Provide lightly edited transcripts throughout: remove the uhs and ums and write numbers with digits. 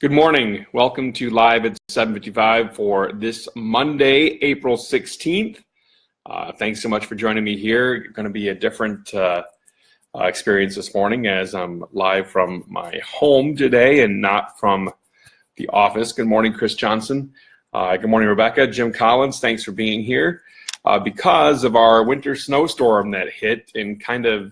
Good morning. Welcome to Live at 7:55 for this Monday, April 16th. Thanks so much for joining me here. It's going to be a different experience this morning as I'm live from my home today and not from the office. Good morning, Chris Johnson. Good morning, Rebecca. Jim Collins, thanks for being here. Because of our winter snowstorm that hit and kind of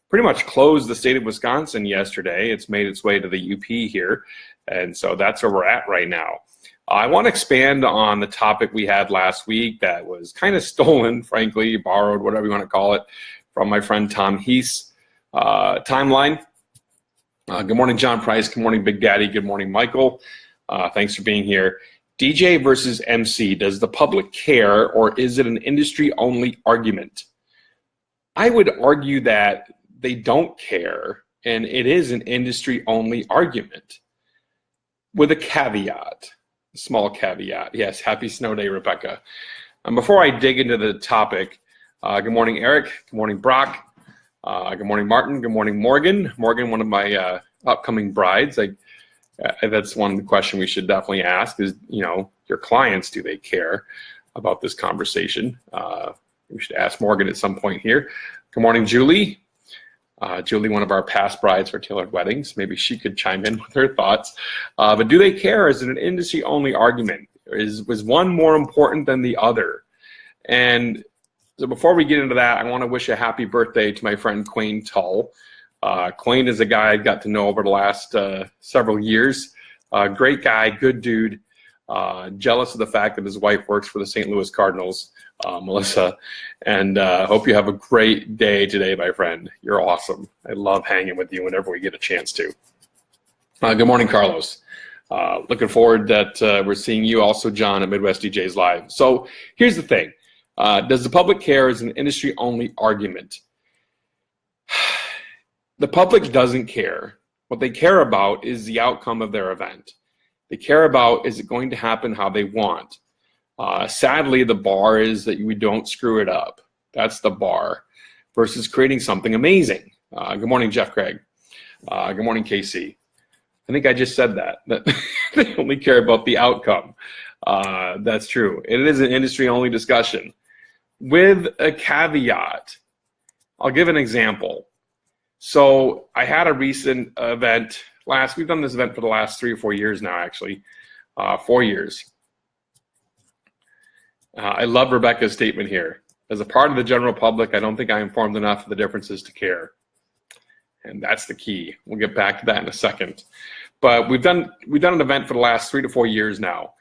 pretty much closed the state of Wisconsin yesterday, it's made its way to the UP here. And so that's where we're at right now. I want to expand on the topic we had last week that was kind of stolen, frankly, borrowed, whatever you want to call it, from my friend Tom Heath's timeline. Good morning, John Price. Good morning, Big Daddy. Good morning, Michael. Thanks for being here. DJ versus MC, does the public care or is it an industry-only argument? I would argue that they don't care and it is an industry-only argument. With a caveat, a small caveat. Yes, happy snow day, Rebecca. Before I dig into the topic, good morning, Eric. Good morning, Brock. Good morning, Martin. Good morning, Morgan. Morgan, one of my upcoming brides. That's one question we should definitely ask is, your clients, do they care about this conversation? We should ask Morgan at some point here. Good morning, Julie. Julie, one of our past brides for tailored weddings. Maybe she could chime in with her thoughts. But do they care? Is it an industry-only argument? Was one more important than the other? And so before we get into that, I want to wish a happy birthday to my friend Quayne Tull. Quayne is a guy I got to know over the last several years. Great guy, good dude. Jealous of the fact that his wife works for the St. Louis Cardinals, Melissa, and hope you have a great day today, my friend. You're awesome. I love hanging with you whenever we get a chance to. Good morning, Carlos. Looking forward that we're seeing you also, John, at Midwest DJs Live. So here's the thing. Does the public care as an industry-only argument? The public doesn't care. What they care about is the outcome of their event. They care about, is it going to happen how they want? Sadly, the bar is that we don't screw it up. That's the bar versus creating something amazing. Good morning, Jeff Craig. Good morning, Casey. I think I just said that they only care about the outcome. That's true. It is an industry-only discussion. With a caveat, I'll give an example. So I had a recent event we've done this event for the last 3 or 4 years now, actually, 4 years. I love Rebecca's statement here. As a part of the general public, I don't think I informed enough of the differences to care. And that's the key. We'll get back to that in a second. But we've done an event for the last 3 to 4 years now.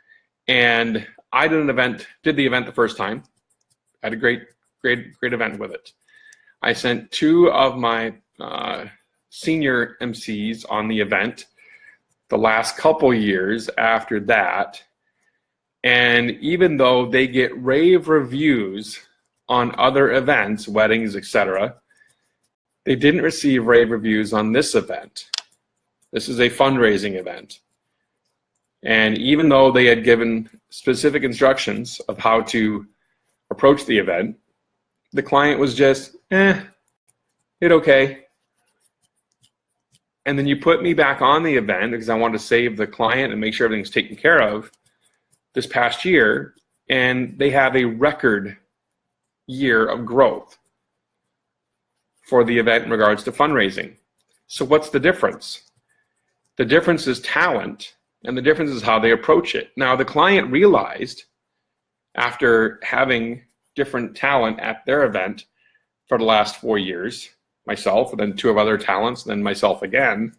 And I did the event the first time. I had a great event with it. I sent 2 of my senior MCs on the event the last couple years after that, and even though they get rave reviews on other events, weddings, etc., they didn't receive rave reviews on this event. This is a fundraising event, and even though they had given specific instructions of how to approach the event, the client was just, it okay. And then you put me back on the event because I want to save the client and make sure everything's taken care of this past year, and they have a record year of growth for the event in regards to fundraising. So what's the difference? The difference is talent, and the difference is how they approach it. Now, the client realized after having different talent at their event for the last 4 years, myself, and then 2 of other talents, and then myself again,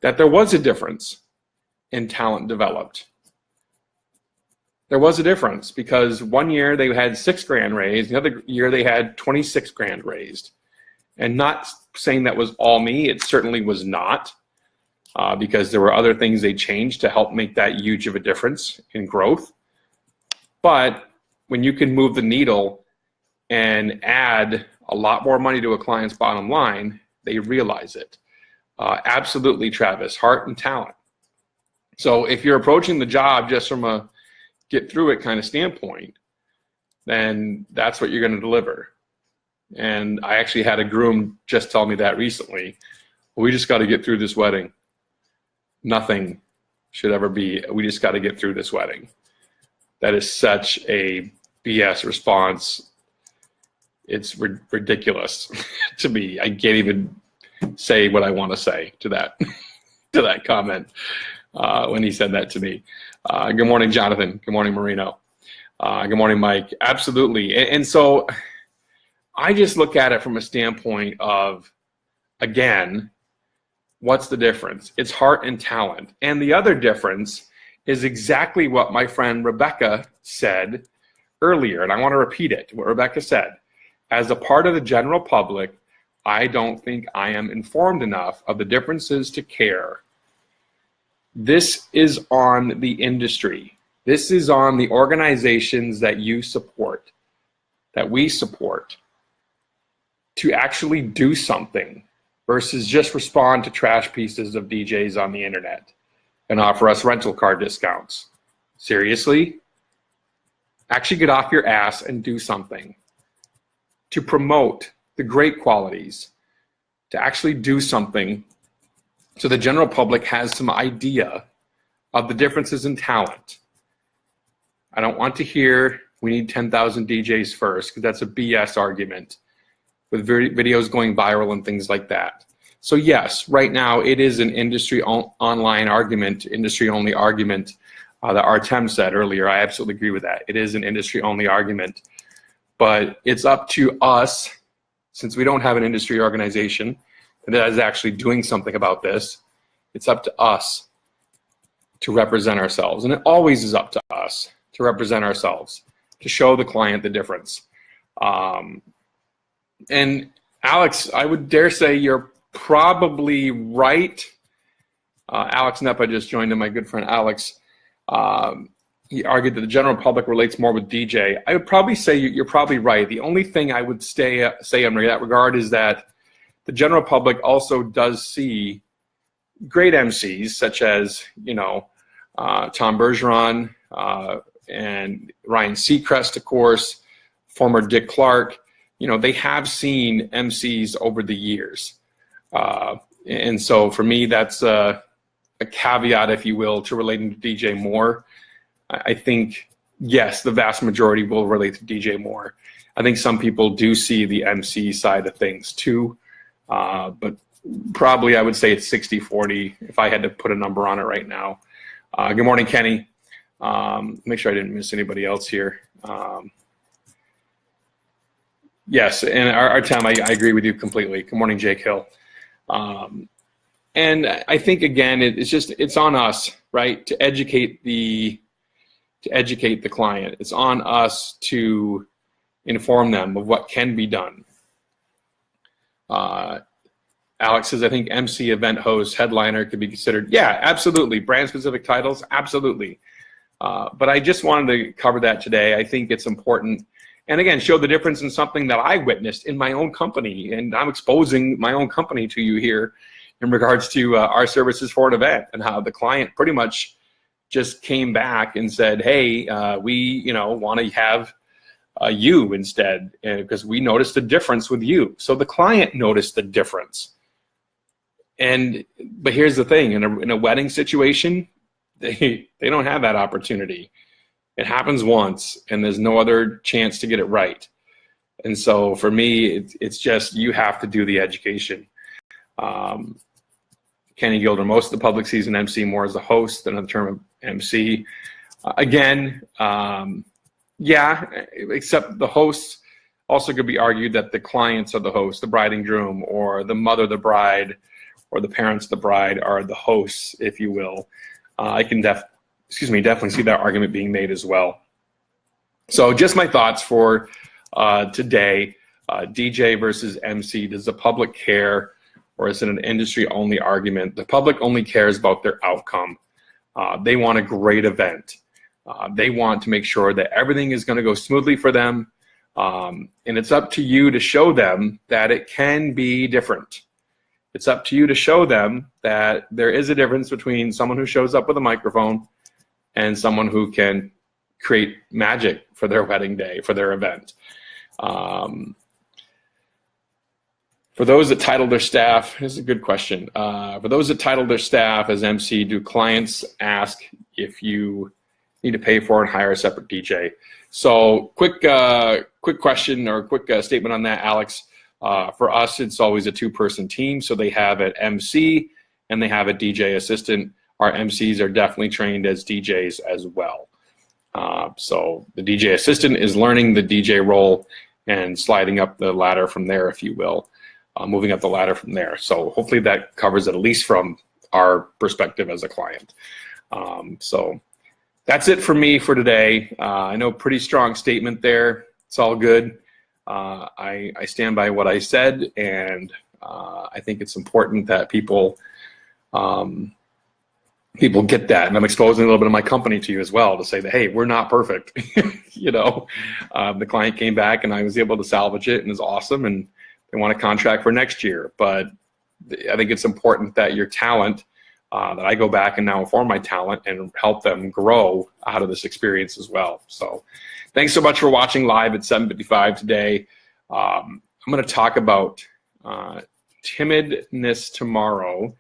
that there was a difference in talent developed. There was a difference because 1 year they had $6,000 raised, the other year they had $26,000 raised. And not saying that was all me, it certainly was not, because there were other things they changed to help make that huge of a difference in growth. But when you can move the needle and add a lot more money to a client's bottom line, they realize it. Absolutely, Travis, heart and talent. So if you're approaching the job just from a get through it kind of standpoint, then that's what you're going to deliver. And I actually had a groom just tell me that recently. We just got to get through this wedding. Nothing should ever be, we just got to get through this wedding. That is such a BS response. It's ridiculous to me. I can't even say what I want to say to that to that comment when he said that to me. Good morning, Jonathan. Good morning, Marino. Good morning, Mike. Absolutely. And so I just look at it from a standpoint of, again, what's the difference? It's heart and talent. And the other difference is exactly what my friend Rebecca said earlier, and I want to repeat it, what Rebecca said. As a part of the general public, I don't think I am informed enough of the differences to care. This is on the industry. This is on the organizations that you support, that we support, to actually do something versus just respond to trash pieces of DJs on the internet and offer us rental car discounts. Seriously? Actually get off your ass and do something to promote the great qualities, to actually do something so the general public has some idea of the differences in talent. I don't want to hear we need 10,000 DJs first, because that's a BS argument with videos going viral and things like that. So yes, right now it is an industry online argument, industry only argument that Artem said earlier. I absolutely agree with that. It is an industry only argument, but it's up to us, since we don't have an industry organization that is actually doing something about this, it's up to us to represent ourselves. And it always is up to us to represent ourselves, to show the client the difference. And Alex, I would dare say you're probably right. Alex Nepa just joined in, my good friend Alex. He argued that the general public relates more with DJ. I would probably say you're probably right. The only thing I would say in that regard is that the general public also does see great MCs, such as, Tom Bergeron and Ryan Seacrest, of course, former Dick Clark. They have seen MCs over the years. And so for me, that's a caveat, if you will, to relating to DJ Moore. I think, yes, the vast majority will relate to DJ Moore. I think some people do see the MC side of things too, but probably I would say it's 60-40 if I had to put a number on it right now. Good morning, Kenny. Make sure I didn't miss anybody else here. Yes, and Artem, I agree with you completely. Good morning, Jake Hill. And I think, again, it's on us, right, to educate the client. It's on us to inform them of what can be done. Alex says, I think MC, event host, headliner could be considered. Yeah, absolutely. Brand-specific titles, absolutely. But I just wanted to cover that today. I think it's important. And again, show the difference in something that I witnessed in my own company. And I'm exposing my own company to you here in regards to our services for an event, and how the client pretty much just came back and said, hey, we want to have you instead, because we noticed a difference with you. So the client noticed the difference. But here's the thing, in a wedding situation, they don't have that opportunity. It happens once, and there's no other chance to get it right. And so for me, it's just, you have to do the education. Kenny Gilder, most of the public sees an MC more as a host than a term of MC. Yeah, except the hosts also could be argued that the clients are the host, the bride and groom, or the mother of the bride, or the parents of the bride are the hosts, if you will. I can definitely see that argument being made as well. So just my thoughts for today. DJ versus MC. Does the public care, or is it an industry-only argument? The public only cares about their outcome. They want a great event. They want to make sure that everything is going to go smoothly for them. And it's up to you to show them that it can be different. It's up to you to show them that there is a difference between someone who shows up with a microphone and someone who can create magic for their wedding day, for their event. For those that title their staff, this is a good question. For those that title their staff as MC, do clients ask if you need to pay for and hire a separate DJ? So quick question or quick statement on that, Alex. For us, it's always a two-person team. So they have an MC and they have a DJ assistant. Our MCs are definitely trained as DJs as well. So the DJ assistant is learning the DJ role and sliding up the ladder from there, if you will, moving up the ladder from there. So hopefully that covers it, at least from our perspective as a client. So that's it for me for today. I know pretty strong statement there. It's all good. I stand by what I said, and I think it's important that people get that. And I'm exposing a little bit of my company to you as well to say that, hey, we're not perfect. You know, the client came back and I was able to salvage it and it's awesome, and they want a contract for next year. But I think it's important that your talent, that I go back and now inform my talent and help them grow out of this experience as well. So thanks so much for watching live at 7:55 today. I'm going to talk about timidness tomorrow,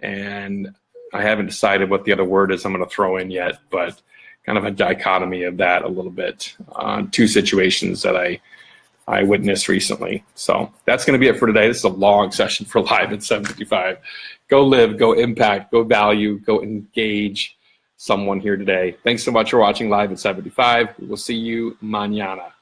and I haven't decided what the other word is I'm going to throw in yet, but kind of a dichotomy of that a little bit on two situations that I witnessed recently. So that's going to be it for today. This is a long session for live at 7:55. Go live, go impact, go value, go engage someone here today. Thanks so much for watching live at 7:55. We'll see you mañana.